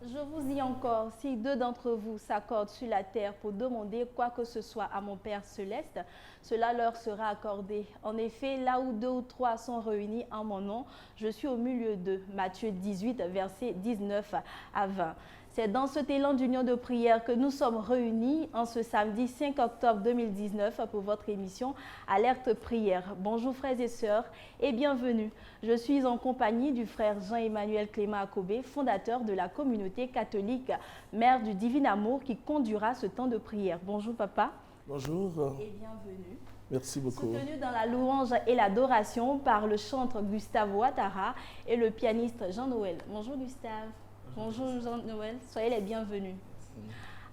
Je vous dis encore, si deux d'entre vous s'accordent sur la terre pour demander quoi que ce soit à mon Père céleste, cela leur sera accordé. En effet, là où deux ou trois sont réunis en mon nom, je suis au milieu d'eux. Matthieu 18, versets 19 à 20. C'est dans cet élan d'union de prière que nous sommes réunis en ce samedi 5 octobre 2019 pour votre émission Alerte Prière. Bonjour frères et sœurs et bienvenue. Je suis en compagnie du frère Jean-Emmanuel Clément Akobé, fondateur de la communauté catholique Mère du Divin Amour qui conduira ce temps de prière. Bonjour papa. Bonjour. Et bienvenue. Merci beaucoup. Soutenu dans la louange et l'adoration par le chantre Gustave Ouattara et le pianiste Jean-Noël. Bonjour Gustave. Bonjour Jean-Noël, soyez les bienvenus.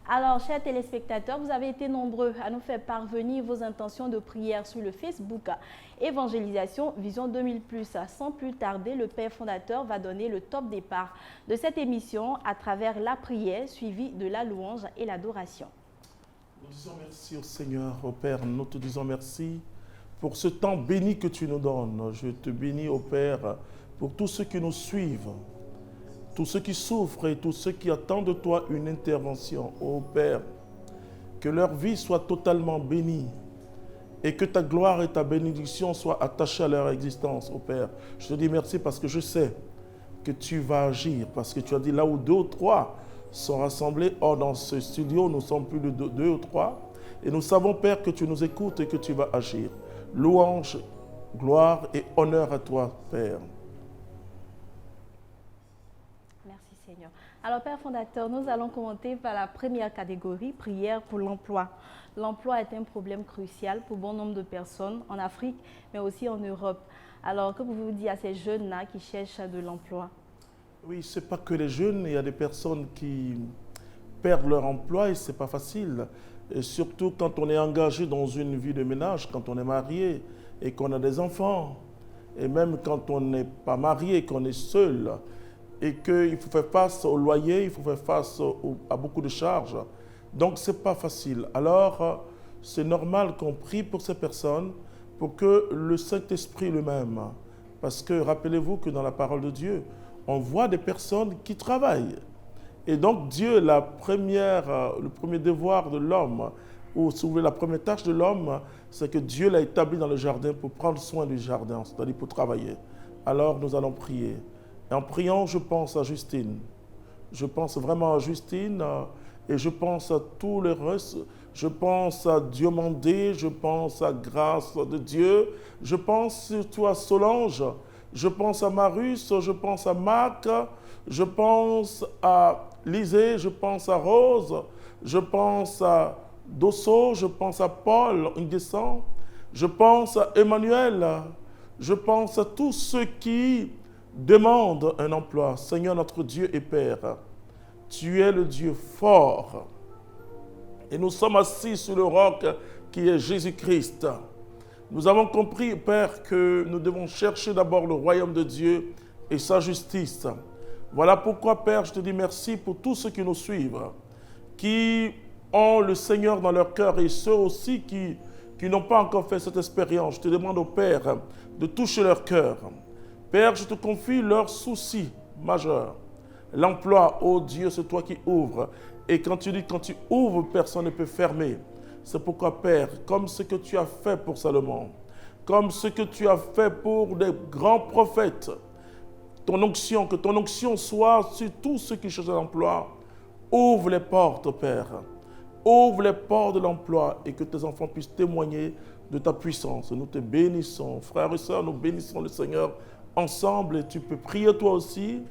Alors, chers téléspectateurs, vous avez été nombreux à nous faire parvenir vos intentions de prière sur le Facebook Évangélisation Vision 2000+. Sans plus tarder, le Père fondateur va donner le top départ de cette émission à travers la prière suivie de la louange et l'adoration. Nous disons merci au Seigneur, au Père. Nous te disons merci pour ce temps béni que tu nous donnes. Je te bénis, au Père, pour tous ceux qui nous suivent, tous ceux qui souffrent et tous ceux qui attendent de toi une intervention. Ô Père, que leur vie soit totalement bénie et que ta gloire et ta bénédiction soient attachées à leur existence, ô Père. Je te dis merci parce que je sais que tu vas agir, parce que tu as dit là où deux ou trois sont rassemblés. Or, dans ce studio, nous sommes plus de deux ou trois. Et nous savons, Père, que tu nous écoutes et que tu vas agir. Louange, gloire et honneur à toi, Père. Merci Seigneur. Alors Père fondateur, nous allons commenter par la première catégorie, prière pour l'emploi. L'emploi est un problème crucial pour bon nombre de personnes en Afrique, mais aussi en Europe. Alors que pouvez-vous dire à ces jeunes-là qui cherchent de l'emploi? Oui, ce n'est pas que les jeunes, il y a des personnes qui perdent leur emploi et ce n'est pas facile. Et surtout quand on est engagé dans une vie de ménage, quand on est marié et qu'on a des enfants. Et même quand on n'est pas marié, qu'on est seul et qu'il faut faire face au loyer, il faut faire face à beaucoup de charges. Donc ce n'est pas facile. Alors c'est normal qu'on prie pour ces personnes pour que le Saint-Esprit lui-même, parce que rappelez-vous que dans la parole de Dieu, on voit des personnes qui travaillent. Et donc Dieu, le premier devoir de l'homme, ou si vous voulez, la première tâche de l'homme, c'est que Dieu l'a établi dans le jardin pour prendre soin du jardin, c'est-à-dire pour travailler. Alors nous allons prier. Et en priant, je pense à Justine. Je pense vraiment à Justine et je pense à tous les restes. Je pense à Diomandé, je pense à Grâce de Dieu. Je pense surtout à Solange. Je pense à Marius, je pense à Marc, je pense à Lisée, je pense à Rose, je pense à Dosso, je pense à Paul Nguessan, je pense à Emmanuel, je pense à tous ceux qui demandent un emploi. Seigneur notre Dieu et Père, tu es le Dieu fort et nous sommes assis sur le roc qui est Jésus-Christ. Nous avons compris, Père, que nous devons chercher d'abord le royaume de Dieu et sa justice. Voilà pourquoi, Père, je te dis merci pour tous ceux qui nous suivent, qui ont le Seigneur dans leur cœur et ceux aussi qui n'ont pas encore fait cette expérience. Je te demande au Père de toucher leur cœur. Père, je te confie leurs soucis majeurs. L'emploi, oh Dieu, c'est toi qui ouvres. Et quand tu ouvres, personne ne peut fermer. C'est pourquoi, Père, comme ce que tu as fait pour Salomon, comme ce que tu as fait pour des grands prophètes, que ton onction soit sur tous ceux qui cherchent l'emploi. Ouvre les portes, Père. Ouvre les portes de l'emploi et que tes enfants puissent témoigner de ta puissance. Nous te bénissons. Frères et sœurs, nous bénissons le Seigneur ensemble et tu peux prier toi aussi.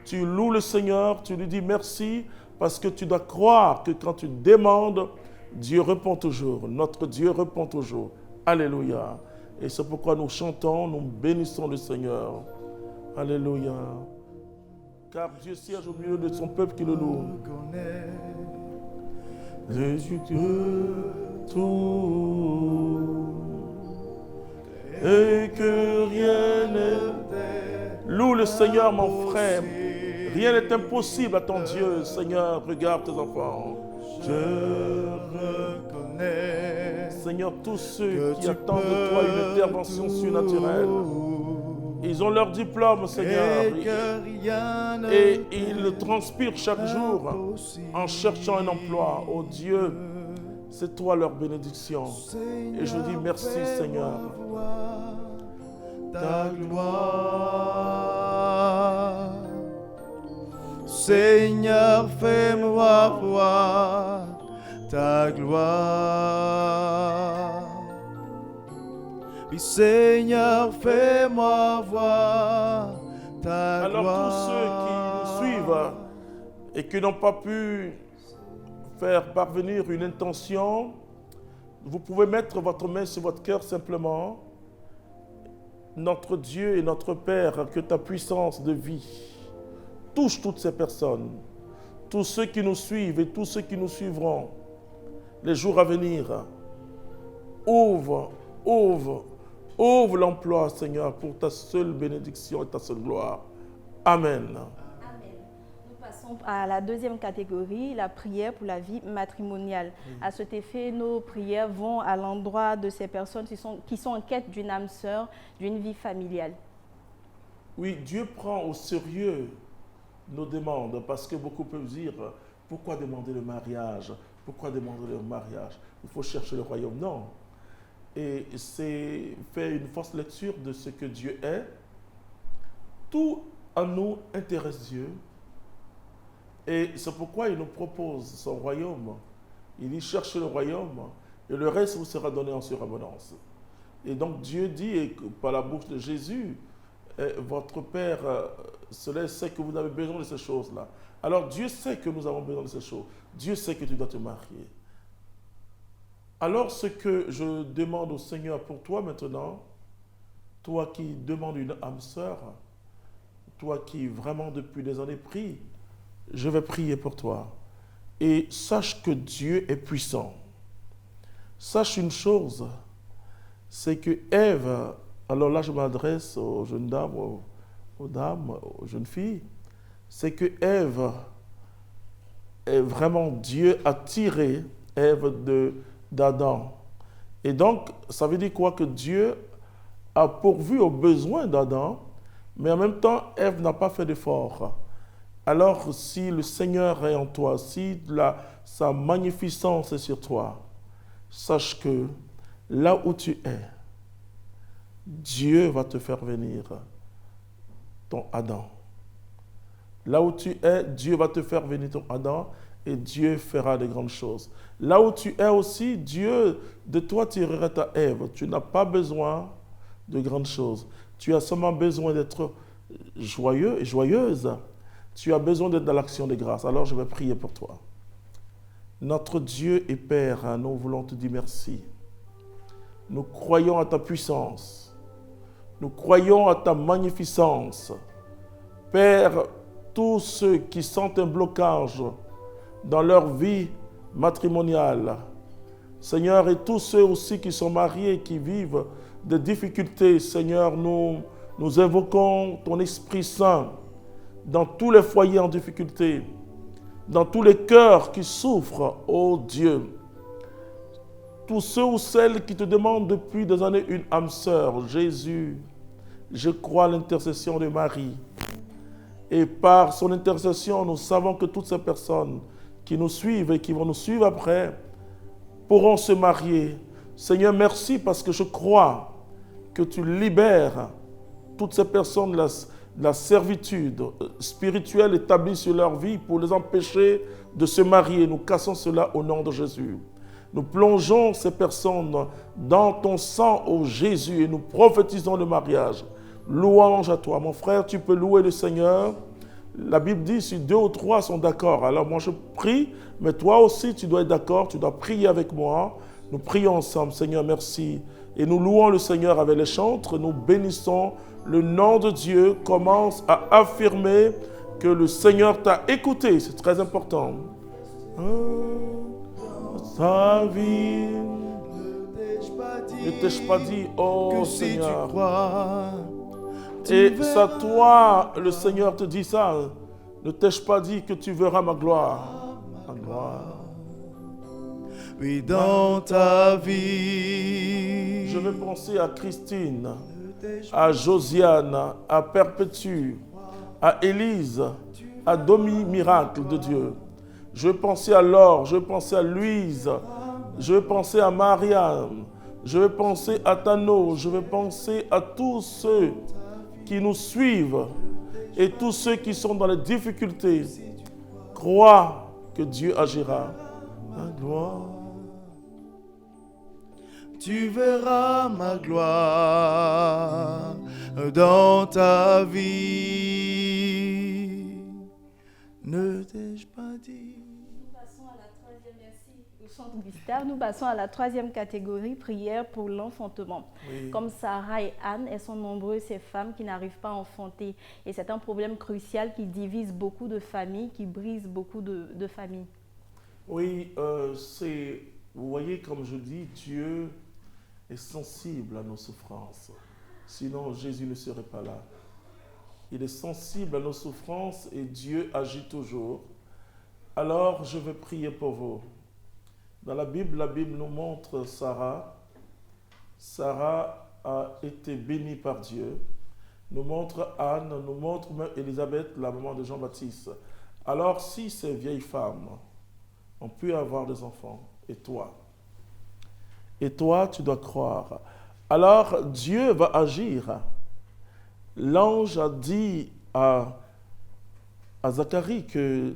Tu loues le Seigneur, tu lui dis merci parce que tu dois croire que quand tu demandes, Dieu répond toujours. Notre Dieu répond toujours. Alléluia. Et c'est pourquoi nous chantons, nous bénissons le Seigneur. Alléluia. Car Dieu siège au milieu de son peuple qui le loue. Le Dieu tout. Et que rien n'est. Loue le Seigneur, mon frère. Rien n'est impossible à ton Dieu. Seigneur, regarde tes enfants. Je reconnais, Seigneur, tous ceux qui attendent de toi une intervention surnaturelle. Ils ont leur diplôme, Seigneur. Et que rien ne Et ils transpirent chaque jour en cherchant un emploi. Oh Dieu, c'est toi leur bénédiction. Et je dis merci, Seigneur. Ta gloire. Seigneur, fais-moi voir ta gloire. Oui, Seigneur, fais-moi voir ta gloire. Alors tous ceux qui nous suivent et qui n'ont pas pu faire parvenir une intention, vous pouvez mettre votre main sur votre cœur simplement. Notre Dieu et notre Père, que ta puissance de vie touche toutes ces personnes, tous ceux qui nous suivent et tous ceux qui nous suivront les jours à venir. Ouvre l'emploi, Seigneur, pour ta seule bénédiction et ta seule gloire. Amen. Nous passons à la deuxième catégorie, la prière pour la vie matrimoniale. À cet effet, nos prières vont à l'endroit de ces personnes qui sont en quête d'une âme sœur, d'une vie familiale. Oui, Dieu prend au sérieux nos demandes, parce que beaucoup peuvent dire, pourquoi demander le mariage? Pourquoi demander le mariage? Il faut chercher le royaume. Non. Et c'est faire une fausse lecture de ce que Dieu est. Tout en nous intéresse Dieu. Et c'est pourquoi il nous propose son royaume. Il dit, cherche le royaume et le reste vous sera donné en surabondance. Et donc Dieu dit, et par la bouche de Jésus, votre Père céleste sait que vous avez besoin de ces choses-là. Alors Dieu sait que nous avons besoin de ces choses. Dieu sait que tu dois te marier. Alors ce que je demande au Seigneur pour toi maintenant, toi qui demandes une âme sœur, toi qui vraiment depuis des années prie, je vais prier pour toi. Et sache que Dieu est puissant. Sache une chose, c'est que Ève, alors là je m'adresse aux jeunes dames, aux dames, aux jeunes filles, c'est que Ève, est vraiment Dieu a tiré Ève d'Adam. Et donc, ça veut dire quoi? Que Dieu a pourvu aux besoins d'Adam, mais en même temps, Ève n'a pas fait d'effort. Alors, si le Seigneur est en toi, si sa magnificence est sur toi, sache que là où tu es, Dieu va te faire venir ton Adam. Là où tu es, Dieu va te faire venir ton Adam et Dieu fera de grandes choses. Là où tu es aussi, Dieu de toi tirera ta Ève. Tu n'as pas besoin de grandes choses. Tu as seulement besoin d'être joyeux et joyeuse. Tu as besoin d'être dans l'action de grâce. Alors je vais prier pour toi. Notre Dieu et Père, nous voulons te dire merci. Nous croyons à ta puissance. Nous croyons à ta magnificence. Père, tous ceux qui sentent un blocage dans leur vie matrimoniale, Seigneur, et tous ceux aussi qui sont mariés, qui vivent des difficultés, Seigneur, nous invoquons ton Esprit Saint dans tous les foyers en difficulté, dans tous les cœurs qui souffrent, ô Dieu. Tous ceux ou celles qui te demandent depuis des années une âme sœur, Jésus, je crois à l'intercession de Marie. Et par son intercession, nous savons que toutes ces personnes qui nous suivent et qui vont nous suivre après pourront se marier. Seigneur, merci parce que je crois que tu libères toutes ces personnes de la servitude spirituelle établie sur leur vie pour les empêcher de se marier. Nous cassons cela au nom de Jésus. Nous plongeons ces personnes dans ton sang, ô Jésus, et nous prophétisons le mariage. Louange à toi. Mon frère, tu peux louer le Seigneur. La Bible dit, si 2 ou 3 sont d'accord, alors moi je prie, mais toi aussi tu dois être d'accord, tu dois prier avec moi. Nous prions ensemble. Seigneur, merci. Et nous louons le Seigneur avec les chantres, nous bénissons le nom de Dieu. Commence à affirmer que le Seigneur t'a écouté, c'est très important. Ta vie, ne t'ai-je pas dit, oh Seigneur, et c'est à toi, le Seigneur te dit ça, ne t'ai-je pas dit que tu verras ma gloire, ma gloire. Oui, dans ta vie, je vais penser à Christine. à Josiane, à Perpétue, à Élise, à demi-miracle de Dieu. Je veux penser à Laure, je veux penser à Louise, je veux penser à Marianne, je veux penser à Tano, je veux penser à tous ceux qui nous suivent et tous ceux qui sont dans les difficultés. Crois que Dieu agira. La gloire. Tu verras ma gloire dans ta vie. Ne t'ai-je pas dit? Nous passons à la troisième, merci au centre Gustave. Nous passons à la troisième catégorie, prière pour l'enfantement. Oui. Comme Sarah et Anne, elles sont nombreuses ces femmes qui n'arrivent pas à enfanter. Et c'est un problème crucial qui divise beaucoup de familles, qui brise beaucoup de familles. Oui, vous voyez, comme je dis, Dieu est sensible à nos souffrances. Sinon, Jésus ne serait pas là. Il est sensible à nos souffrances et Dieu agit toujours. Alors, je vais prier pour vous. Dans la Bible nous montre Sarah. Sarah a été bénie par Dieu. Nous montre Anne, nous montre même Élisabeth, la maman de Jean-Baptiste. Alors, si ces vieilles femmes ont pu avoir des enfants, et toi, tu dois croire. Alors, Dieu va agir. L'ange a dit à Zacharie que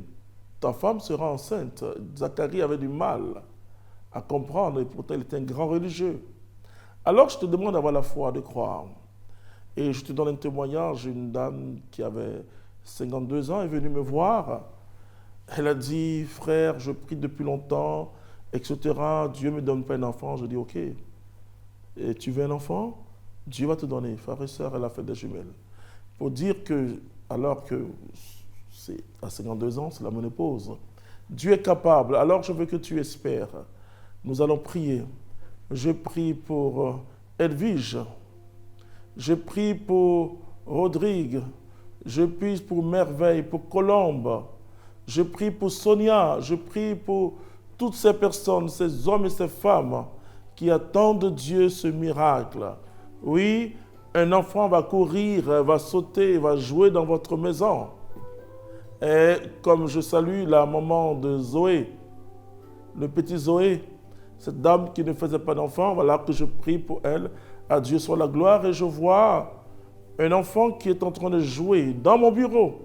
ta femme sera enceinte. Zacharie avait du mal à comprendre, et pourtant il était un grand religieux. Alors je te demande d'avoir la foi, de croire. Et je te donne un témoignage, une dame qui avait 52 ans est venue me voir. Elle a dit, frère, je prie depuis longtemps, etc. Dieu ne me donne pas un enfant. Je dis, ok. Et tu veux un enfant? Dieu va te donner. Frère et sœur, elle a fait des jumelles. Pour dire que, alors que c'est à 52 ans, c'est la ménopause, Dieu est capable. Alors je veux que tu espères. Nous allons prier. Je prie pour Edwige. Je prie pour Rodrigue. Je prie pour Merveille, pour Colombe. Je prie pour Sonia. Je prie pour toutes ces personnes, ces hommes et ces femmes qui attendent de Dieu ce miracle. Oui, un enfant va courir, va sauter, va jouer dans votre maison. Et comme je salue la maman de Zoé, le petit Zoé, cette dame qui ne faisait pas d'enfant, voilà que je prie pour elle. À Dieu soit la gloire. Et je vois un enfant qui est en train de jouer dans mon bureau.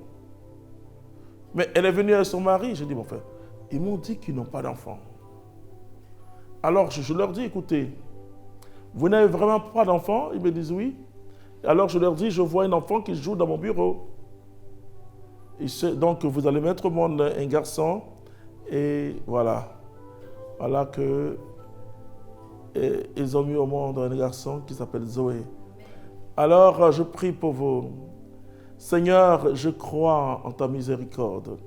Mais elle est venue avec son mari. J'ai dit, mon frère, ils m'ont dit qu'ils n'ont pas d'enfant. Alors je leur dis, écoutez, vous n'avez vraiment pas d'enfant? Ils me disent oui. Alors je leur dis, je vois un enfant qui joue dans mon bureau. Donc vous allez mettre au monde un garçon. Et voilà. Voilà que ils ont mis au monde un garçon qui s'appelle Zoé. Alors je prie pour vous. Seigneur, je crois en ta miséricorde.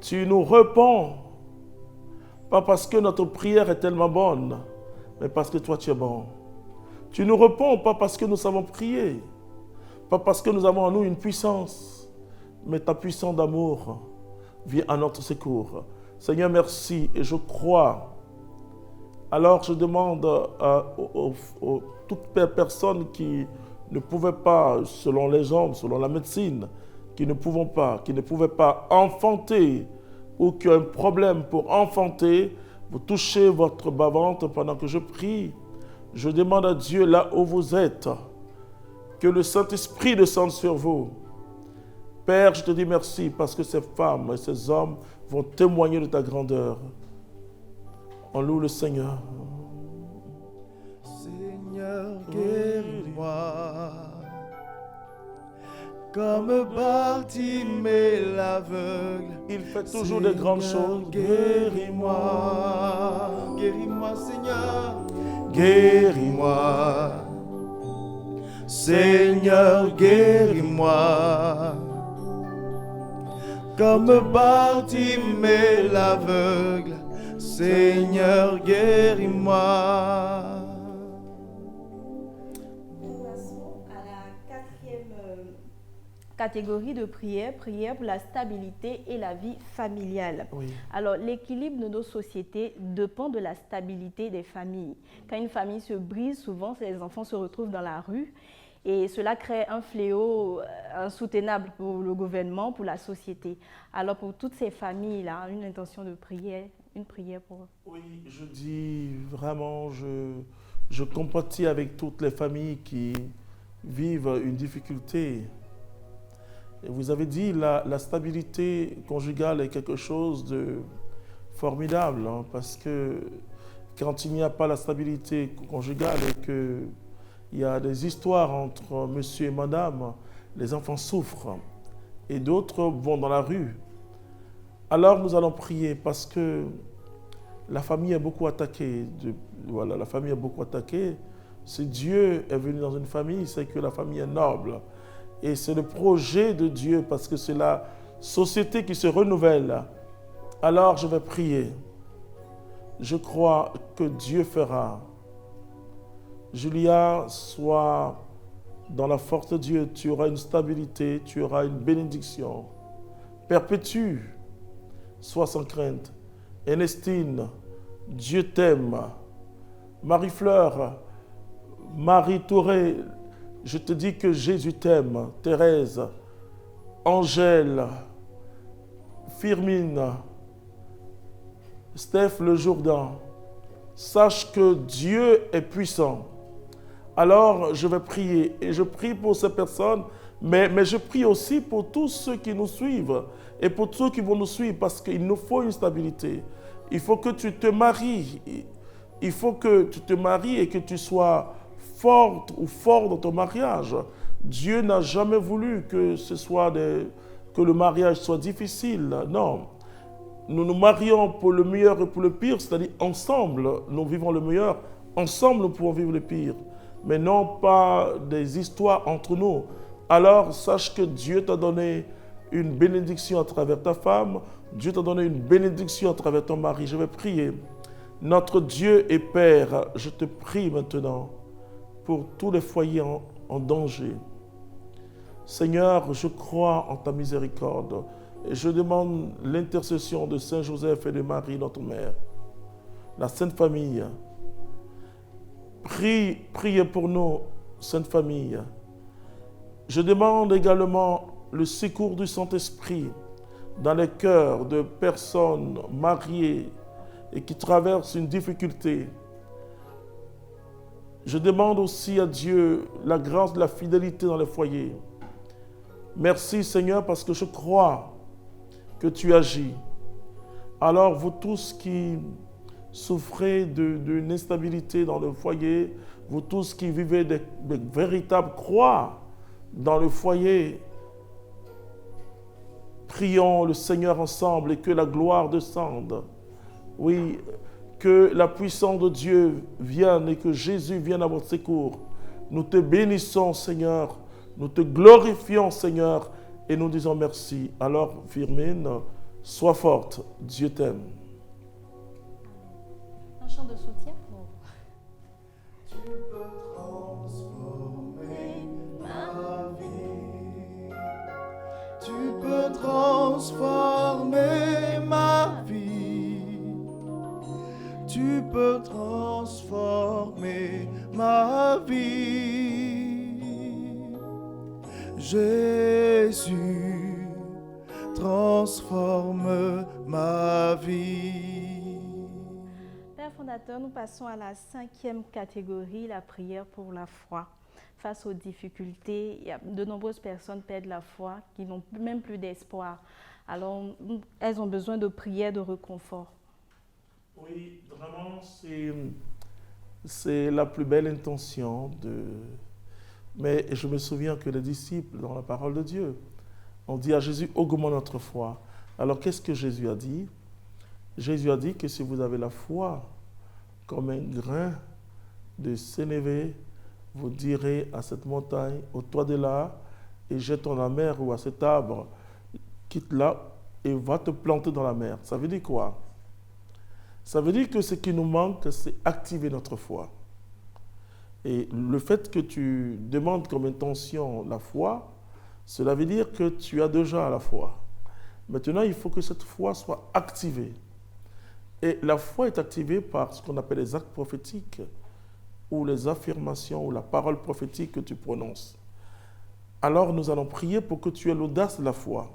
Tu nous réponds, pas parce que notre prière est tellement bonne, mais parce que toi tu es bon. Tu nous réponds pas parce que nous savons prier, pas parce que nous avons en nous une puissance, mais ta puissance d'amour vient à notre secours. Seigneur, merci, et je crois. Alors je demande à toutes les personnes qui ne pouvaient pas, selon les hommes, selon la médecine, qui ne pouvaient pas enfanter ou qui ont un problème pour enfanter, vous touchez votre bas-ventre pendant que je prie. Je demande à Dieu, là où vous êtes, que le Saint-Esprit descende sur vous. Père, je te dis merci parce que ces femmes et ces hommes vont témoigner de ta grandeur. On loue le Seigneur. Seigneur, guéris-moi, comme Bartimée l'aveugle. Il fait toujours des grandes choses. Guéris-moi, guéris-moi, Seigneur, guéris-moi. Seigneur, guéris-moi, comme Bartimée l'aveugle. Seigneur, guéris-moi. Nous passons à la catégorie de prière, prière pour la stabilité et la vie familiale. Oui. Alors, l'équilibre de nos sociétés dépend de la stabilité des familles. Quand une famille se brise, souvent, les enfants se retrouvent dans la rue et cela crée un fléau insoutenable pour le gouvernement, pour la société. Alors, pour toutes ces familles-là, une intention de prière, une prière pour eux. Oui, je dis vraiment, je compatis avec toutes les familles qui vivent une difficulté. Et vous avez dit, la stabilité conjugale est quelque chose de formidable, hein, parce que quand il n'y a pas la stabilité conjugale et qu'il y a des histoires entre monsieur et madame, les enfants souffrent et d'autres vont dans la rue. Alors nous allons prier parce que la famille est beaucoup attaquée. Voilà, la famille est beaucoup attaquée. Si Dieu est venu dans une famille, c'est que la famille est noble. Et c'est le projet de Dieu parce que c'est la société qui se renouvelle. Alors je vais prier. Je crois que Dieu fera. Julia, sois dans la force de Dieu. Tu auras une stabilité, tu auras une bénédiction. Perpétue. Sois sans crainte. Ernestine, Dieu t'aime. Marie-Fleur, Marie Touré, je te dis que Jésus t'aime. Thérèse, Angèle, Firmine, Steph Le Jourdain, sache que Dieu est puissant. Alors je vais prier et je prie pour ces personnes, mais je prie aussi pour tous ceux qui nous suivent et pour ceux qui vont nous suivre parce qu'il nous faut une stabilité. Il faut que tu te maries. Il faut que tu te maries et que tu sois forte ou fort dans ton mariage. Dieu n'a jamais voulu que que le mariage soit difficile. Non. Nous nous marions pour le meilleur et pour le pire, c'est-à-dire ensemble, nous vivons le meilleur. Ensemble, nous pouvons vivre le pire. Mais non pas des histoires entre nous. Alors, sache que Dieu t'a donné une bénédiction à travers ta femme. Dieu t'a donné une bénédiction à travers ton mari. Je vais prier. Notre Dieu et Père, je te prie maintenant pour tous les foyers en danger. Seigneur, je crois en ta miséricorde et je demande l'intercession de Saint Joseph et de Marie, notre mère, la Sainte Famille. Priez pour nous, Sainte Famille. Je demande également le secours du Saint-Esprit dans les cœurs de personnes mariées et qui traversent une difficulté. Je demande aussi à Dieu la grâce de la fidélité dans les foyers. Merci Seigneur parce que je crois que tu agis. Alors vous tous qui souffrez d'une instabilité dans le foyer, vous tous qui vivez des véritables croix dans le foyer, prions le Seigneur ensemble et que la gloire descende. Oui, que la puissance de Dieu vienne et que Jésus vienne à votre secours. Nous te bénissons, Seigneur. Nous te glorifions, Seigneur. Et nous disons merci. Alors, Firmine, sois forte. Dieu t'aime. Un chant de soutien pour... Tu peux transformer ma vie. Tu peux transformer ma vie. Tu peux transformer ma vie. Jésus, transforme ma vie. Père fondateur, nous passons à la 5e catégorie, la prière pour la foi. Face aux difficultés, de nombreuses personnes perdent la foi, qui n'ont même plus d'espoir. Alors, elles ont besoin de prière, de réconfort. Oui, vraiment, c'est la plus belle intention Mais je me souviens que les disciples, dans la parole de Dieu, ont dit à Jésus, augmente notre foi. Alors, qu'est-ce que Jésus a dit? Jésus a dit que si vous avez la foi comme un grain de sénévé, vous direz à cette montagne, ôte-toi de là et jette-toi dans la mer, ou à cet arbre, quitte-la et va te planter dans la mer. Ça veut dire quoi? Ça veut dire que ce qui nous manque, c'est activer notre foi. Et le fait que tu demandes comme intention la foi, Cela veut dire que tu as déjà la foi. Maintenant, il faut que cette foi soit activée. Et la foi est activée par ce qu'on appelle les actes prophétiques ou les affirmations ou la parole prophétique que tu prononces. Alors nous allons prier pour que tu aies l'audace de la foi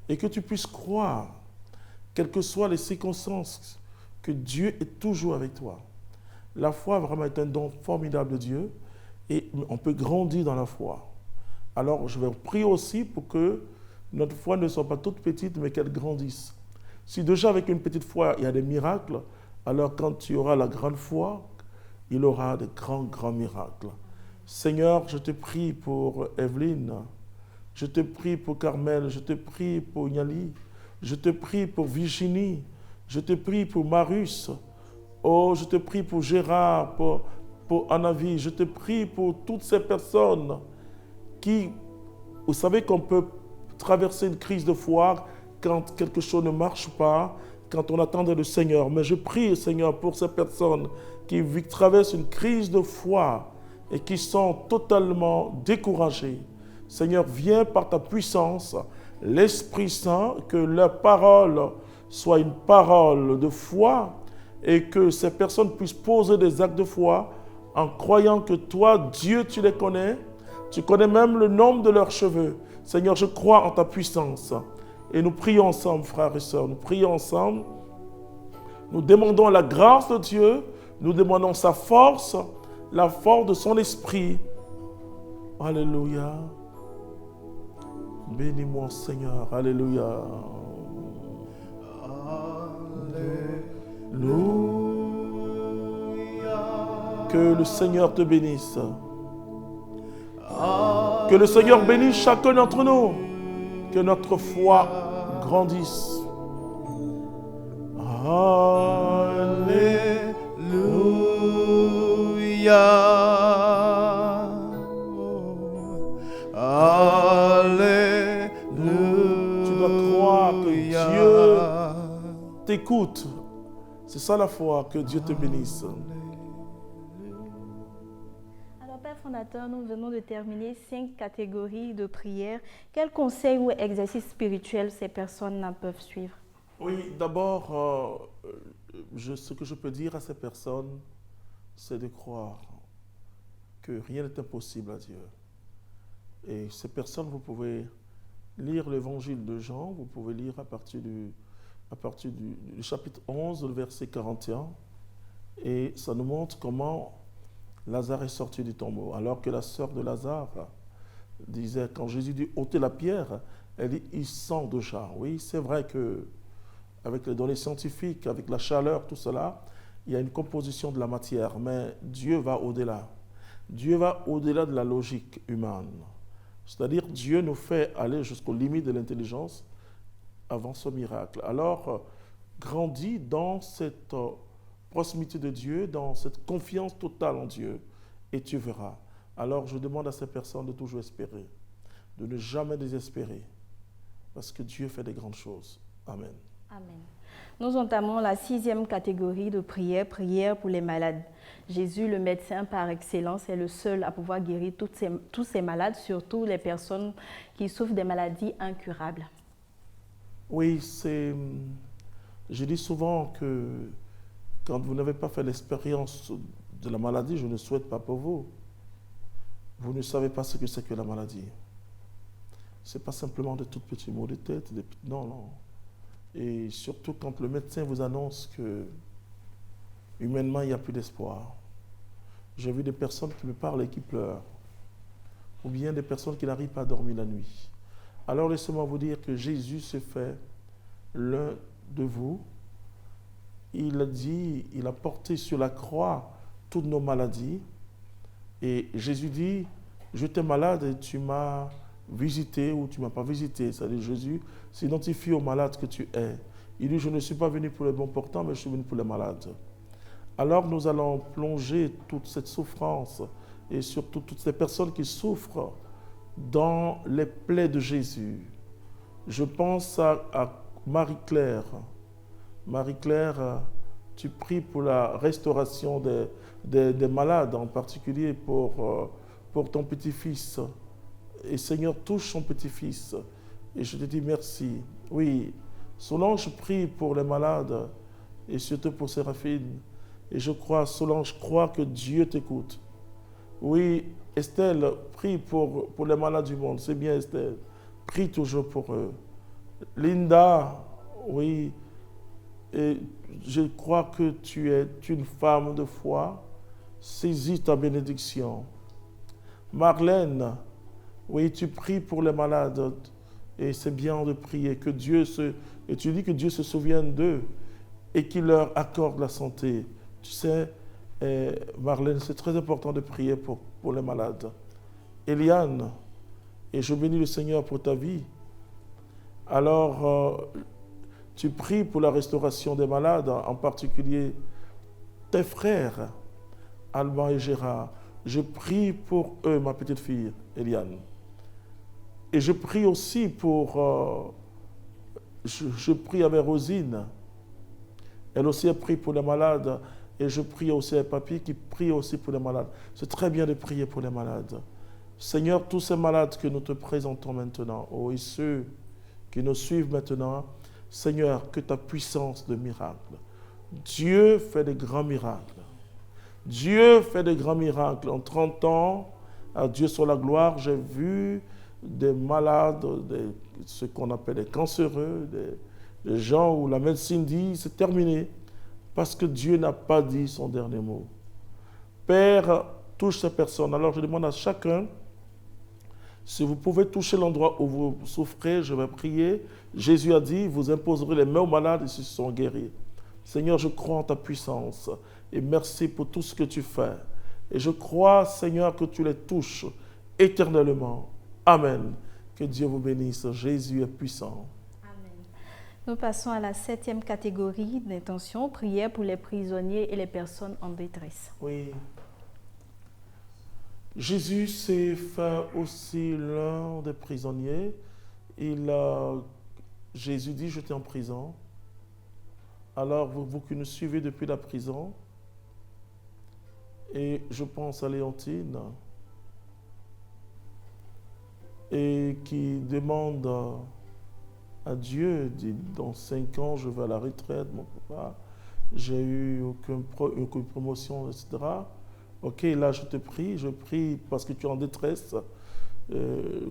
et que tu puisses croire, quelles que soient les circonstances, que Dieu est toujours avec toi. La foi vraiment est un don formidable de Dieu et on peut grandir dans la foi. Alors je vais prier aussi pour que notre foi ne soit pas toute petite mais qu'elle grandisse. Si déjà avec une petite foi il y a des miracles, alors quand tu auras la grande foi, il aura de grands miracles. Seigneur, je te prie pour Evelyne, je te prie pour Carmel, je te prie pour Yali, je te prie pour Virginie, je te prie pour Marius, oh, je te prie pour Gérard, pour Anavi, je te prie pour toutes ces personnes qui, vous savez qu'on peut traverser une crise de foi quand quelque chose ne marche pas, quand on attendait le Seigneur. Mais je prie, Seigneur, pour ces personnes qui traversent une crise de foi et qui sont totalement découragées. Seigneur, viens par ta puissance, l'Esprit Saint, que leur parole soit une parole de foi et que ces personnes puissent poser des actes de foi en croyant que toi, Dieu, tu les connais. Tu connais même le nombre de leurs cheveux. Seigneur, je crois en ta puissance. Et nous prions ensemble, frères et sœurs, nous prions ensemble. Nous demandons la grâce de Dieu, nous demandons sa force, la force de son esprit. Alléluia. Bénis-moi, Seigneur. Alléluia. Alléluia. Que le Seigneur te bénisse. Que le Seigneur bénisse chacun d'entre nous. Que notre foi grandisse. Alléluia. Alléluia. Tu dois croire que Dieu t'écoute. C'est ça la foi, que Dieu te bénisse. Alors, Père fondateur, nous venons de terminer 5 catégories de prières. Quels conseils ou exercices spirituels ces personnes peuvent suivre? Oui, d'abord, ce que je peux dire à ces personnes, c'est de croire que rien n'est impossible à Dieu. Et ces personnes, vous pouvez lire l'évangile de Jean, vous pouvez lire à partir du chapitre 11, le verset 41, et ça nous montre comment Lazare est sorti du tombeau, alors que la sœur de Lazare disait, quand Jésus dit ôtez la pierre, elle dit il sent déjà. Oui, c'est vrai que avec les données scientifiques, avec la chaleur, tout cela, il y a une composition de la matière, mais Dieu va au-delà. Dieu va au-delà de la logique humaine. C'est-à-dire, Dieu nous fait aller jusqu'aux limites de l'intelligence avant ce miracle. Alors, grandis dans cette proximité de Dieu, dans cette confiance totale en Dieu, et tu verras. Alors, je demande à ces personnes de toujours espérer, de ne jamais désespérer, parce que Dieu fait des grandes choses. Amen. Amen. Nous entamons la 6e catégorie de prière, prière pour les malades. Jésus, le médecin par excellence, est le seul à pouvoir guérir tous ces malades, surtout les personnes qui souffrent des maladies incurables. Oui, je dis souvent que quand vous n'avez pas fait l'expérience de la maladie, je ne souhaite pas pour vous. Vous ne savez pas ce que c'est que la maladie. Ce n'est pas simplement de tout petits maux de tête. Non, non. Et surtout quand le médecin vous annonce que humainement, il n'y a plus d'espoir. J'ai vu des personnes qui me parlent et qui pleurent. Ou bien des personnes qui n'arrivent pas à dormir la nuit. Alors laissez-moi vous dire que Jésus se fait l'un de vous. Il a dit, il a porté sur la croix toutes nos maladies. Et Jésus dit, j'étais malade et tu m'as visité ou tu ne m'as pas visité. C'est-à-dire Jésus s'identifie aux malades que tu es. Il dit, je ne suis pas venu pour les bons portants, mais je suis venu pour les malades. Alors nous allons plonger toute cette souffrance et surtout toutes ces personnes qui souffrent dans les plaies de Jésus. Je pense à Marie-Claire. Marie-Claire, tu pries pour la restauration des malades, en particulier pour ton petit-fils Et Seigneur, touche son petit-fils. Et je te dis merci. Oui, Solange prie pour les malades et surtout pour Séraphine. Et je crois, Solange, crois que Dieu t'écoute. Oui, Estelle, prie pour les malades du monde. C'est bien, Estelle. Prie toujours pour eux. Linda, oui, et je crois que tu es une femme de foi. Saisis ta bénédiction. Marlène, oui, tu pries pour les malades. Et c'est bien de prier que Dieu et tu dis que Dieu se souvienne d'eux et qu'il leur accorde la santé. Tu sais, Marlène, c'est très important de prier pour les malades. Eliane, et je bénis le Seigneur pour ta vie. Alors, tu pries pour la restauration des malades, en particulier tes frères, Alban et Gérard. Je prie pour eux, ma petite fille, Eliane. Et je prie aussi pour... je prie avec Rosine. Elle aussi a prié pour les malades. Et je prie aussi avec Papy qui prie aussi pour les malades. C'est très bien de prier pour les malades. Seigneur, tous ces malades que nous te présentons maintenant, oh, et ceux qui nous suivent maintenant, Seigneur, que ta puissance de miracle. Dieu fait des grands miracles. Dieu fait des grands miracles. En 30 ans, à Dieu soit la gloire, j'ai vu des malades, ce qu'on appelle des cancéreux, des gens où la médecine dit c'est terminé, parce que Dieu n'a pas dit son dernier mot. Père, touche ces personnes. Alors je demande à chacun, si vous pouvez toucher l'endroit où vous souffrez, je vais prier. Jésus a dit, vous imposerez les mains aux malades et ils se sont guéris. Seigneur, je crois en ta puissance et merci pour tout ce que tu fais. Et je crois, Seigneur, que tu les touches éternellement. Amen. Que Dieu vous bénisse. Jésus est puissant. Amen. Nous passons à la 7e catégorie d'intention, prière pour les prisonniers et les personnes en détresse. Oui. Jésus s'est fait aussi l'un des prisonniers. Jésus dit, j'étais en prison. Alors, vous qui nous suivez depuis la prison, et je pense à Léontine, et qui demande à Dieu, dit, dans 5 ans, je vais à la retraite, mon papa, j'ai eu aucune promotion, etc. Ok, là, je te prie, je prie parce que tu es en détresse.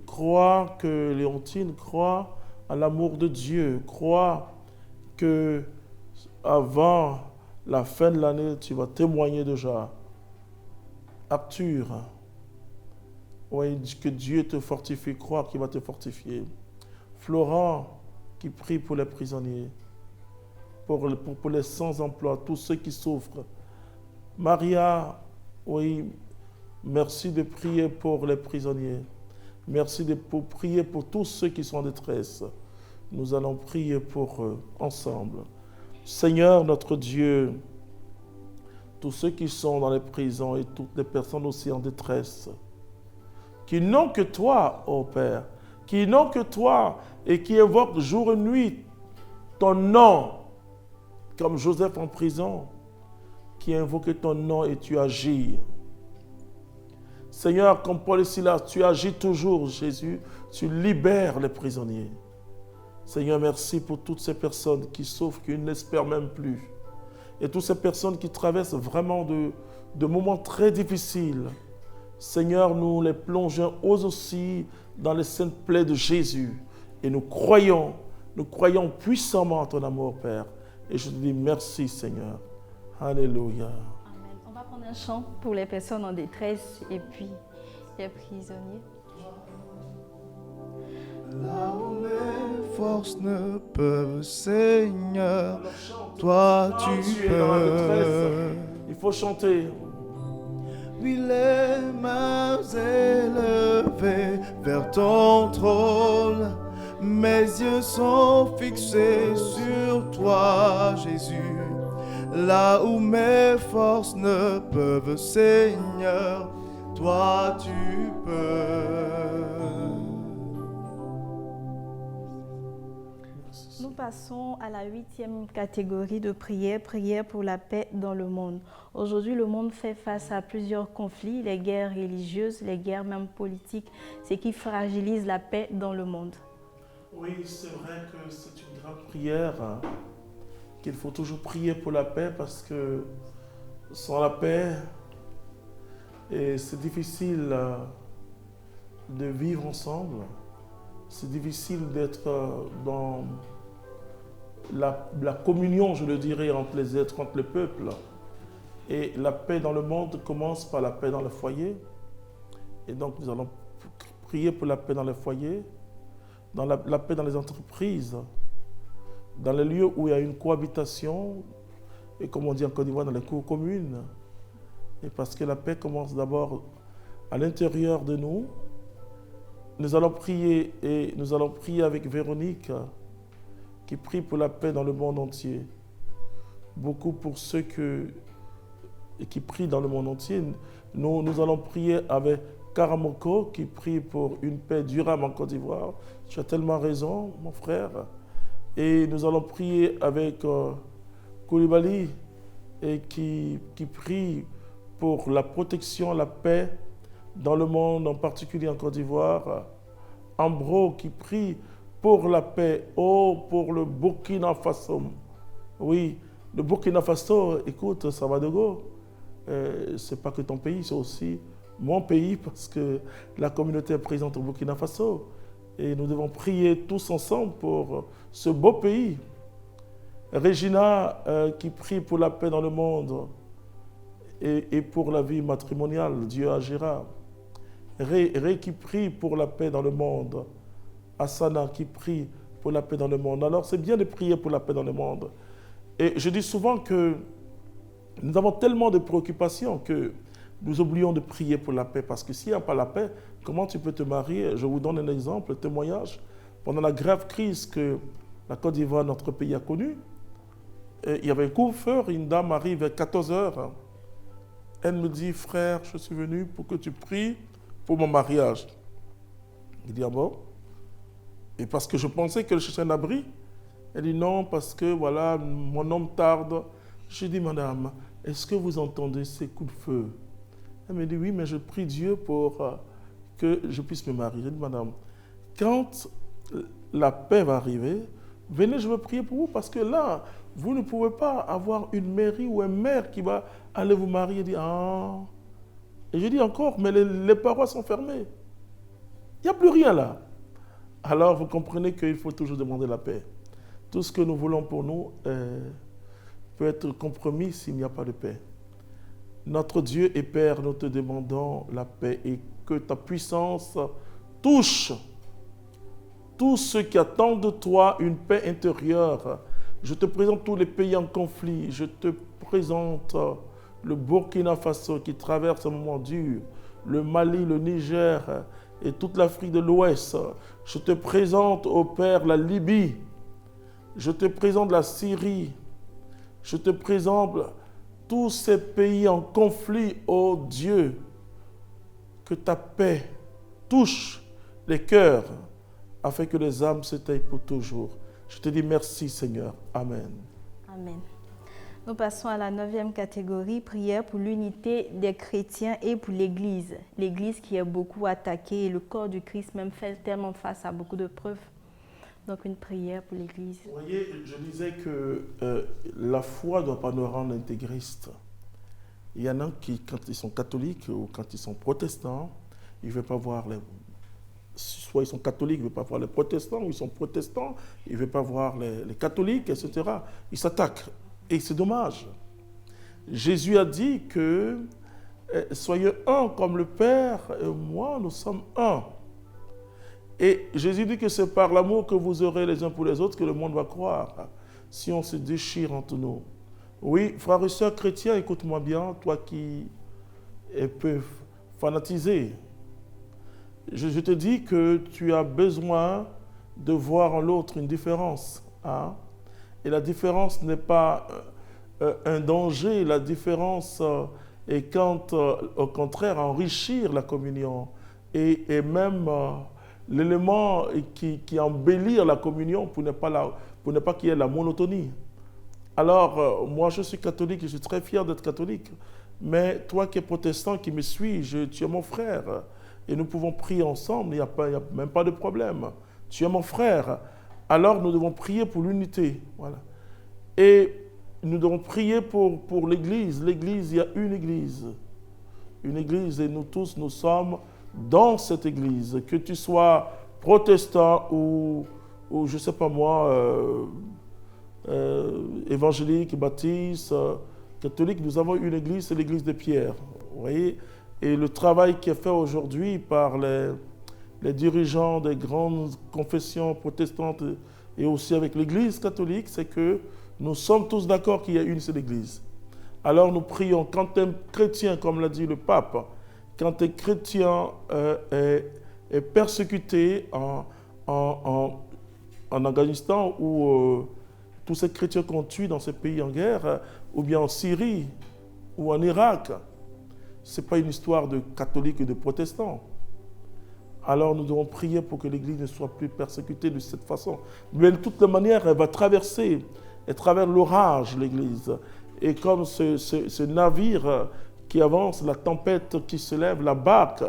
Crois que Léontine, crois à l'amour de Dieu, crois que avant la fin de l'année, tu vas témoigner déjà. Arthur, oui, que Dieu te fortifie, crois qu'il va te fortifier. Florent, qui prie pour les prisonniers, pour les sans-emploi, tous ceux qui souffrent. Maria, oui, merci de prier pour les prisonniers. Merci de prier pour tous ceux qui sont en détresse. Nous allons prier pour eux ensemble. Seigneur, notre Dieu, tous ceux qui sont dans les prisons et toutes les personnes aussi en détresse, qui n'ont que toi, ô Père, qui n'ont que toi et qui évoquent jour et nuit ton nom, comme Joseph en prison, qui a invoqué ton nom et tu agis. Seigneur, comme Paul et Silas, tu agis toujours, Jésus, tu libères les prisonniers. Seigneur, merci pour toutes ces personnes qui souffrent, qui n'espèrent même plus. Et toutes ces personnes qui traversent vraiment de moments très difficiles. Seigneur, nous les plongeons aussi dans les saintes plaies de Jésus. Et nous croyons puissamment en ton amour, Père. Et je te dis merci, Seigneur. Alléluia. Amen. On va prendre un chant pour les personnes en détresse et puis les prisonniers. Là où mes forces ne peuvent, Seigneur, toi tu peux. Il faut chanter. Oui, les mains élevées vers ton trône, mes yeux sont fixés sur toi, Jésus. Là où mes forces ne peuvent, Seigneur, toi tu peux. Nous passons à la 8e catégorie de prière, prière pour la paix dans le monde. Aujourd'hui, le monde fait face à plusieurs conflits, les guerres religieuses, les guerres même politiques, ce qui fragilise la paix dans le monde. Oui, c'est vrai que c'est une grande prière, hein, qu'il faut toujours prier pour la paix parce que sans la paix, c'est difficile de vivre ensemble. C'est difficile d'être dans la communion, je le dirais, entre les êtres, entre le peuple. Et la paix dans le monde commence par la paix dans le foyer. Et donc nous allons prier pour la paix dans le foyer, dans la paix dans les entreprises, dans les lieux où il y a une cohabitation, et comme on dit en Côte d'Ivoire, dans les cours communes. Et parce que la paix commence d'abord à l'intérieur de nous. Nous allons prier et nous allons prier avec Véronique qui prie pour la paix dans le monde entier. Beaucoup pour ceux qui prient dans le monde entier. Nous allons prier avec Karamoko qui prie pour une paix durable en Côte d'Ivoire. Tu as tellement raison, mon frère. Et nous allons prier avec Koulibaly et qui prie pour la protection, la paix dans le monde, en particulier en Côte d'Ivoire. Ambro qui prie pour la paix. Oh, pour le Burkina Faso. Oui, le Burkina Faso, écoute, ça va de go. C'est pas que ton pays, c'est aussi mon pays parce que la communauté est présente au Burkina Faso. Et nous devons prier tous ensemble pour ce beau pays. Regina qui prie pour la paix dans le monde et pour la vie matrimoniale, Dieu agira. Ré qui prie pour la paix dans le monde. Asana qui prie pour la paix dans le monde. Alors c'est bien de prier pour la paix dans le monde. Et je dis souvent que nous avons tellement de préoccupations que nous oublions de prier pour la paix. Parce que s'il n'y a pas la paix, comment tu peux te marier? Je vous donne un exemple, un témoignage. Pendant la grave crise que la Côte d'Ivoire, notre pays, a connue, il y avait un couvre-feu, une dame arrive à 14 heures. Elle me dit, frère, je suis venu pour que tu pries pour mon mariage. Il dit, ah bon? Et parce que je pensais qu'elle cherchait un abri. Elle dit, non, parce que voilà, mon homme tarde. J'ai dit, madame, est-ce que vous entendez ces coups de feu? Elle me dit, oui, mais je prie Dieu pour que je puisse me marier. J'ai dit, madame, quand la paix va arriver, venez, je vais prier pour vous, parce que là, vous ne pouvez pas avoir une mairie ou un maire qui va aller vous marier. Elle dit, ah. Et je dis encore, mais les parois sont fermées. Il n'y a plus rien là. Alors, vous comprenez qu'il faut toujours demander la paix. Tout ce que nous voulons pour nous peut être compromis s'il n'y a pas de paix. Notre Dieu et Père, nous te demandons la paix et que ta puissance touche tous ceux qui attendent de toi une paix intérieure. Je te présente tous les pays en conflit. Je te présente le Burkina Faso qui traverse un moment dur, le Mali, le Niger et toute l'Afrique de l'Ouest. Je te présente, ô Père, la Libye. Je te présente la Syrie. Je te présente tous ces pays en conflit, ô Dieu. Que ta paix touche les cœurs afin que les âmes s'éteignent pour toujours. Je te dis merci, Seigneur. Amen. Amen. Nous passons à la 9e catégorie, prière pour l'unité des chrétiens et pour l'Église. L'Église qui est beaucoup attaquée et le corps du Christ même fait tellement face à beaucoup de preuves. Donc une prière pour l'Église. Vous voyez, je disais que la foi ne doit pas nous rendre intégristes. Il y en a qui, quand ils sont catholiques ou quand ils sont protestants, ils ne veulent pas voir les... Soit ils sont catholiques, ils ne veulent pas voir les protestants, ou ils sont protestants, ils ne veulent pas voir les catholiques, etc. Ils s'attaquent. Et c'est dommage. Jésus a dit que soyez un comme le Père et moi, nous sommes un. Et Jésus dit que c'est par l'amour que vous aurez les uns pour les autres que le monde va croire, si on se déchire entre nous. Oui, frères et sœurs chrétiens, écoute-moi bien, toi qui es peu fanatisé. Je te dis que tu as besoin de voir en l'autre une différence. Hein? Et la différence n'est pas un danger, la différence est quand, au contraire, enrichir la communion. Et même l'élément qui embellit la communion pour ne pas pour ne pas qu'il y ait la monotonie. Alors, moi, je suis catholique, je suis très fier d'être catholique. Mais toi qui es protestant, qui me suis, tu es mon frère. Et nous pouvons prier ensemble, il n'y a même pas de problème. Tu es mon frère. Alors, nous devons prier pour l'unité. Voilà. Et nous devons prier pour l'Église. L'Église, il y a une Église. Une Église, et nous tous, nous sommes dans cette Église. Que tu sois protestant ou je ne sais pas moi, évangélique, baptiste, catholique, nous avons une église, c'est l'église de Pierre. Vous voyez? Et le travail qui est fait aujourd'hui par les dirigeants des grandes confessions protestantes et aussi avec l'église catholique, c'est que nous sommes tous d'accord qu'il y a une seule église. Alors nous prions, quand un chrétien, comme l'a dit le pape, quand un chrétien est persécuté en Afghanistan ou tous ces chrétiens qu'on tue dans ces pays en guerre, ou bien en Syrie, ou en Irak. Ce n'est pas une histoire de catholiques et de protestants. Alors nous devons prier pour que l'Église ne soit plus persécutée de cette façon. Mais de toutes les manières, elle va traverser, à travers l'orage, l'Église. Et comme ce navire qui avance, la tempête qui se lève, la barque,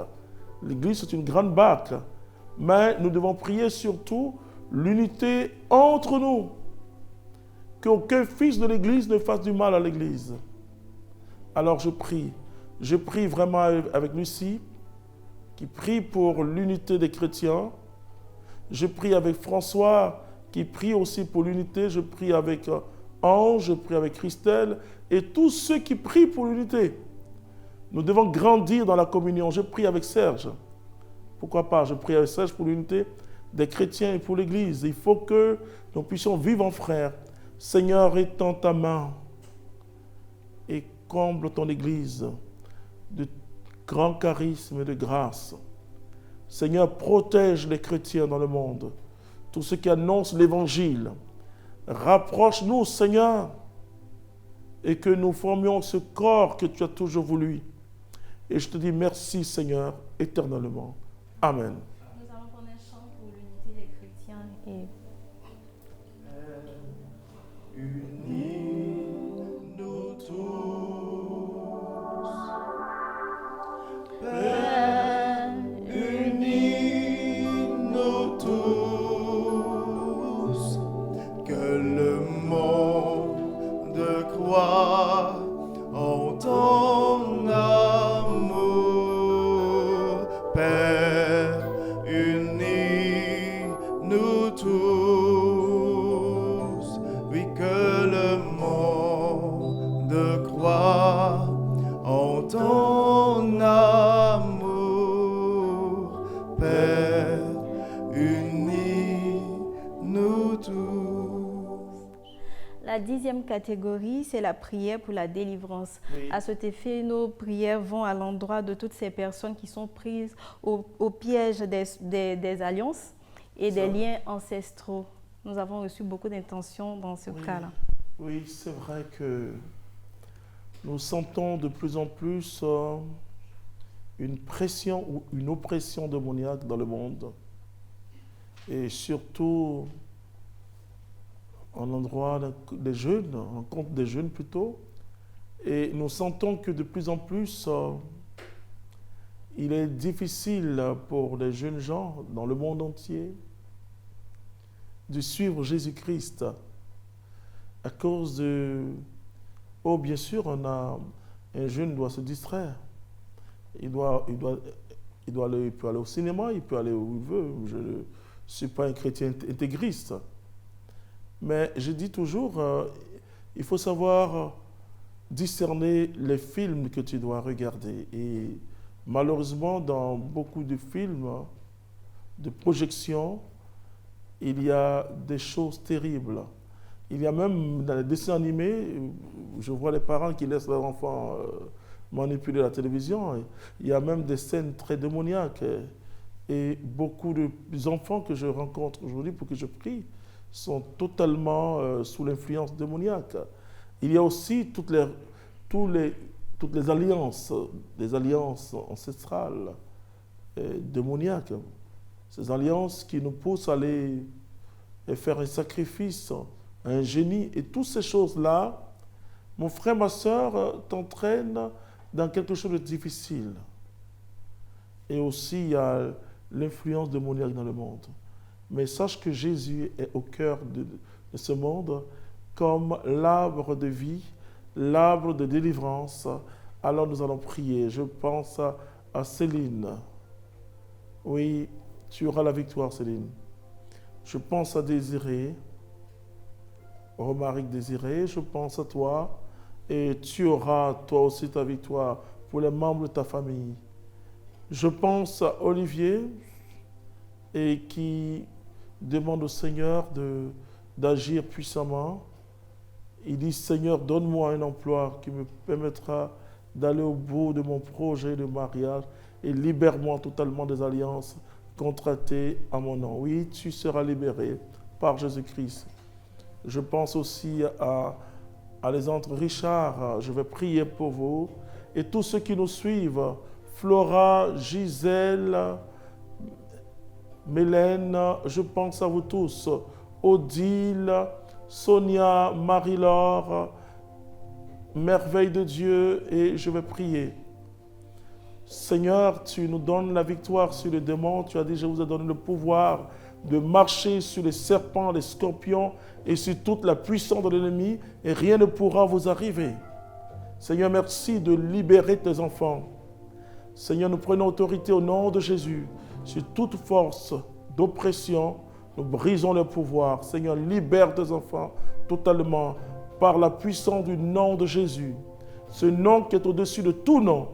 l'Église c'est une grande barque. Mais nous devons prier surtout l'unité entre nous. Qu'aucun fils de l'Église ne fasse du mal à l'Église. Alors je prie vraiment avec Lucie, qui prie pour l'unité des chrétiens. Je prie avec François, qui prie aussi pour l'unité. Je prie avec Ange, je prie avec Christelle, et tous ceux qui prient pour l'unité. Nous devons grandir dans la communion. Je prie avec Serge. Pourquoi pas? Je prie avec Serge pour l'unité des chrétiens et pour l'Église. Il faut que nous puissions vivre en frères. Seigneur, étends ta main et comble ton Église de grand charisme et de grâce. Seigneur, protège les chrétiens dans le monde, tous ceux qui annoncent l'Évangile. Rapproche-nous, Seigneur, et que nous formions ce corps que tu as toujours voulu. Et je te dis merci, Seigneur, éternellement. Amen. Nous allons prendre un chant pour l'unité des chrétiens et... Unis-nous tous, Père, unis-nous tous, que le monde croit en ton amour, Père, unis-nous tous. En ton amour, Père, unis-nous tous. La 10e catégorie, c'est la prière pour la délivrance. Oui. À cet effet, nos prières vont à l'endroit de toutes ces personnes qui sont prises au piège des alliances et des liens ancestraux. Nous avons reçu beaucoup d'intentions dans ce cas-là. Oui, c'est vrai que nous sentons de plus en plus une pression ou une oppression démoniaque dans le monde. Et surtout en endroit des jeunes, en compte des jeunes plutôt. Et nous sentons que de plus en plus, il est difficile pour les jeunes gens dans le monde entier de suivre Jésus-Christ à cause de... Oh, bien sûr, un jeune doit se distraire. Il peut aller au cinéma, il peut aller où il veut. Je ne suis pas un chrétien intégriste. Mais je dis toujours, il faut savoir discerner les films que tu dois regarder. Et malheureusement, dans beaucoup de films, de projections, il y a des choses terribles. Il y a même dans les dessins animés, je vois les parents qui laissent leurs enfants manipuler la télévision. Il y a même des scènes très démoniaques. Et beaucoup d'enfants que je rencontre aujourd'hui pour que je prie sont totalement sous l'influence démoniaque. Il y a aussi toutes les alliances, des alliances ancestrales démoniaques. Ces alliances qui nous poussent à aller et faire un sacrifice, un génie, et toutes ces choses-là, mon frère, ma soeur, t'entraînent dans quelque chose de difficile. Et aussi, il y a l'influence démoniaque dans le monde. Mais sache que Jésus est au cœur de ce monde comme l'arbre de vie, l'arbre de délivrance. Alors nous allons prier. Je pense à Céline. Oui, tu auras la victoire, Céline. Je pense à Désiré, Romaric Désiré, je pense à toi. Et tu auras toi aussi ta victoire pour les membres de ta famille. Je pense à Olivier et qui demande au Seigneur d'agir puissamment. Il dit, Seigneur, donne-moi un emploi qui me permettra d'aller au bout de mon projet de mariage et libère-moi totalement des alliances contractées à mon nom. Oui, tu seras libéré par Jésus-Christ. Je pense aussi à Alexandre Richard. Je vais prier pour vous et tous ceux qui nous suivent. Flora, Gisèle, Mélène, je pense à vous tous. Odile, Sonia, Marie-Laure, merveille de Dieu, et je vais prier. Seigneur, tu nous donnes la victoire sur les démons. Tu as dit, je vous ai donné le pouvoir de marcher sur les serpents, les scorpions et sur toute la puissance de l'ennemi, et rien ne pourra vous arriver. Seigneur, merci de libérer tes enfants. Seigneur, nous prenons autorité au nom de Jésus sur toute force d'oppression. Nous brisons le pouvoir. Seigneur, libère tes enfants totalement par la puissance du nom de Jésus. Ce nom qui est au-dessus de tout nom.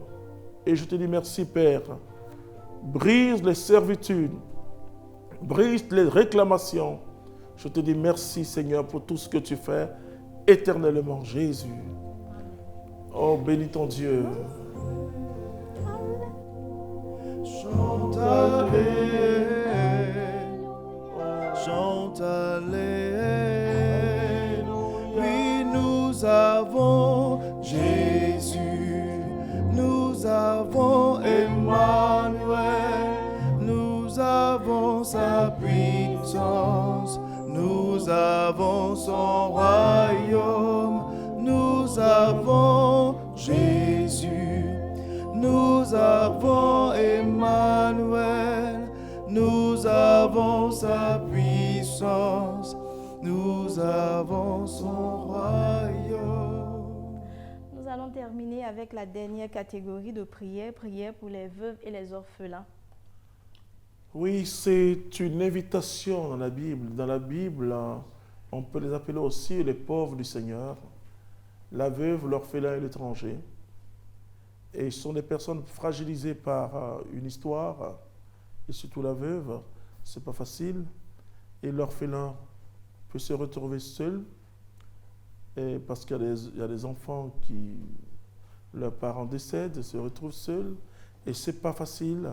Et je te dis merci, Père. Brise les servitudes. Brise les réclamations. Je te dis merci, Seigneur, pour tout ce que tu fais éternellement, Jésus. Oh, bénis ton Dieu. Chante-les, oui, nous avons Jésus, nous avons Emmanuel, nous avons sa puissance, nous avons son royaume, nous avons Jésus, nous avons Emmanuel, nous avons sa puissance, nous avons son royaume. Nous allons terminer avec la dernière catégorie de prière, prière pour les veuves et les orphelins. Oui, c'est une invitation dans la Bible. Dans la Bible, on peut les appeler aussi les pauvres du Seigneur, la veuve, l'orphelin et l'étranger. Et ce sont des personnes fragilisées par une histoire, et surtout la veuve, c'est pas facile. Et l'orphelin peut se retrouver seul, et parce qu'il y a des enfants qui, leurs parents décèdent, et se retrouvent seuls, et c'est pas facile.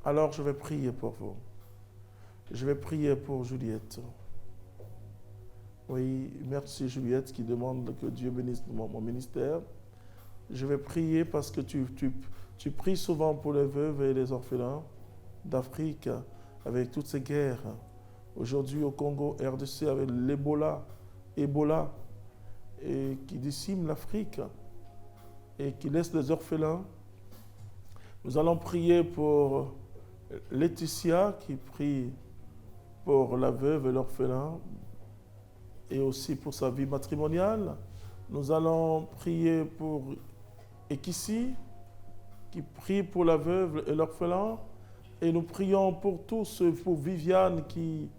Alors je vais prier pour vous. Je vais prier pour Juliette. Oui, merci Juliette qui demande que Dieu bénisse mon ministère. Je vais prier parce que tu pries souvent pour les veuves et les orphelins d'Afrique avec toutes ces guerres. Aujourd'hui au Congo, RDC avec l'Ebola, et qui décime l'Afrique et qui laisse les orphelins. Nous allons prier pour Laetitia qui prie pour la veuve et l'orphelin et aussi pour sa vie matrimoniale. Nous allons prier pour Ekissi qui prie pour la veuve et l'orphelin. Et nous prions pour tous, pour Viviane qui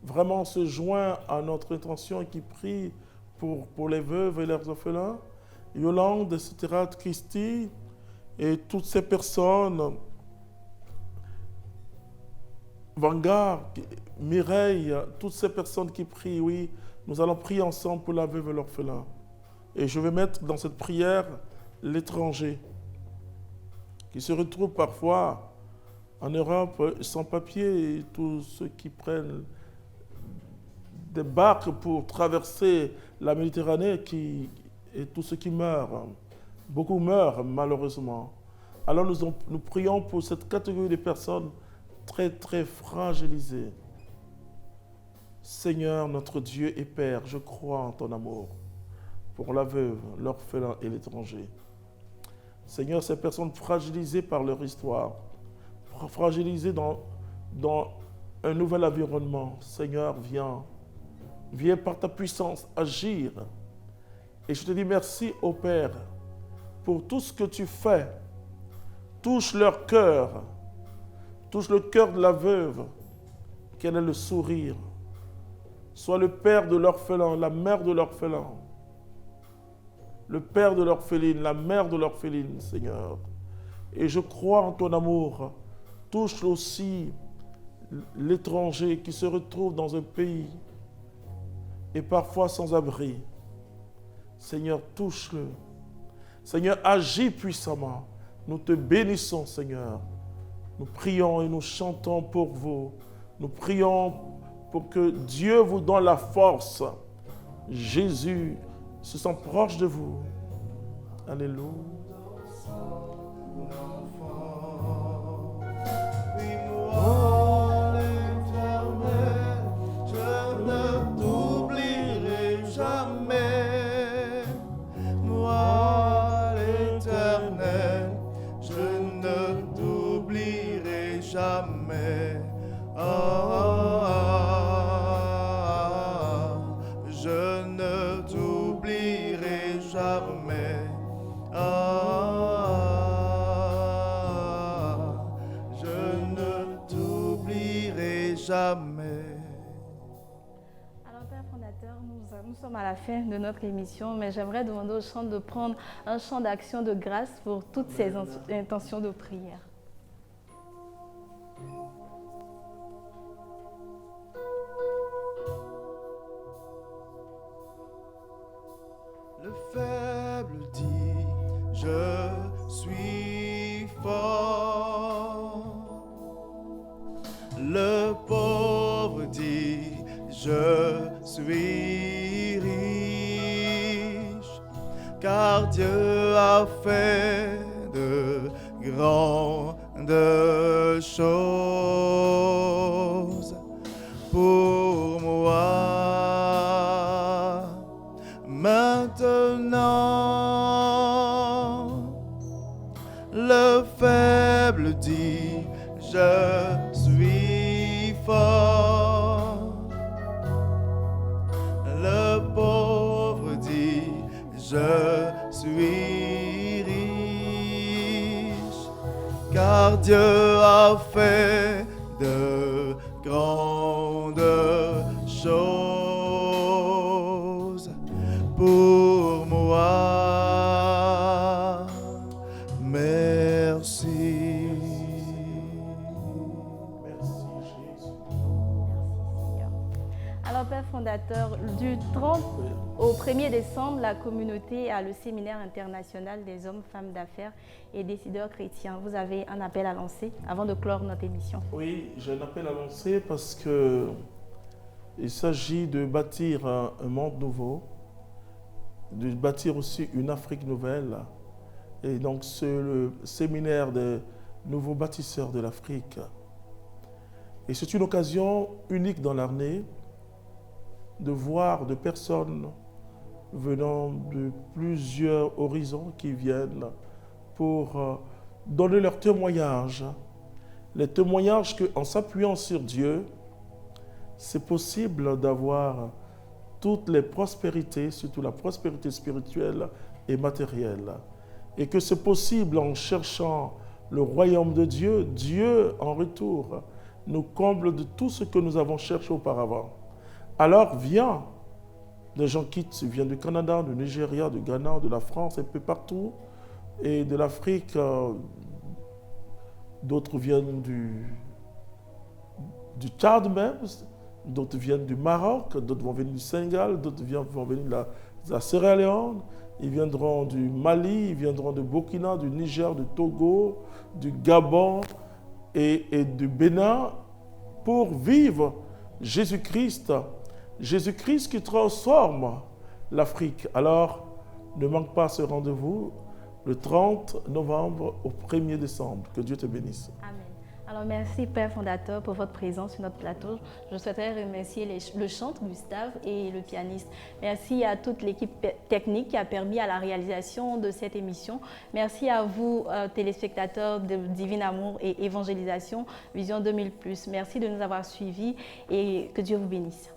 vraiment se joint à notre intention et qui prie pour les veuves et leurs orphelins. Yolande, etc., Christy et toutes ces personnes. Vanguard, Mireille, toutes ces personnes qui prient, oui, nous allons prier ensemble pour la veuve et l'orphelin. Et je vais mettre dans cette prière l'étranger qui se retrouve parfois en Europe sans papier, et tous ceux qui prennent des barques pour traverser la Méditerranée et tous ceux qui meurent. Beaucoup meurent malheureusement. Alors nous prions pour cette catégorie de personnes très très fragilisées. Seigneur, notre Dieu et Père, je crois en ton amour pour la veuve, l'orphelin et l'étranger. Seigneur, ces personnes fragilisées par leur histoire, fragilisées dans un nouvel environnement, Seigneur, viens par ta puissance agir. Et je te dis merci, ô Père, pour tout ce que tu fais. Touche leur cœur, touche le cœur de la veuve, qu'elle ait le sourire. Sois le père de l'orphelin, la mère de l'orphelin, le père de l'orpheline, la mère de l'orpheline, Seigneur. Et je crois en ton amour. Touche aussi l'étranger qui se retrouve dans un pays et parfois sans abri. Seigneur, touche-le. Seigneur, agis puissamment. Nous te bénissons, Seigneur. Nous prions et nous chantons pour vous. Nous prions pour que Dieu vous donne la force. Jésus se sent proche de vous. Alléluia. Jamais, je ne t'oublierai jamais, je ne t'oublierai jamais. Alors, Père fondateur, nous sommes à la fin de notre émission, mais j'aimerais demander aux chants de prendre un chant d'action de grâce pour toutes ces intentions de prière. Le faible dit, je suis fort. Le pauvre dit, je suis riche. Car Dieu a fait de grandes choses pour moi. Maintenant, le faible dit, je suis fort. Le pauvre dit, je suis riche. Car Dieu a fait de grandes choses pour moi. Merci. Merci, Jésus. Alors, Père fondateur, du 30 au 1er décembre, la communauté a le séminaire international des hommes, femmes d'affaires et décideurs chrétiens. Vous avez un appel à lancer avant de clore notre émission. Oui, j'ai un appel à lancer parce que il s'agit de bâtir un monde nouveau, de bâtir aussi une Afrique nouvelle. Et donc, c'est le séminaire des nouveaux bâtisseurs de l'Afrique. Et c'est une occasion unique dans l'année de voir des personnes venant de plusieurs horizons qui viennent pour donner leur témoignage. Les témoignages qu'en s'appuyant sur Dieu, c'est possible d'avoir toutes les prospérités, surtout la prospérité spirituelle et matérielle. Et que c'est possible en cherchant le royaume de Dieu, Dieu en retour nous comble de tout ce que nous avons cherché auparavant. Alors viens, des gens viennent du Canada, du Nigeria, du Ghana, de la France, un peu partout, et de l'Afrique, d'autres viennent du Tchad même, d'autres viennent du Maroc, d'autres vont venir du Sénégal, d'autres vont venir de la Sierra Leone, ils viendront du Mali, ils viendront du Burkina, du Niger, du Togo, du Gabon et du Bénin pour vivre Jésus-Christ. Jésus-Christ qui transforme l'Afrique. Alors, ne manque pas ce rendez-vous le 30 novembre au 1er décembre. Que Dieu te bénisse. Amen. Alors, Alors, merci Père fondateur pour votre présence sur notre plateau. Je souhaiterais remercier le chanteur Gustave et le pianiste. Merci à toute l'équipe technique qui a permis à la réalisation de cette émission. Merci à vous, téléspectateurs de Divin Amour et Évangélisation Vision 2000+. Merci de nous avoir suivis et que Dieu vous bénisse.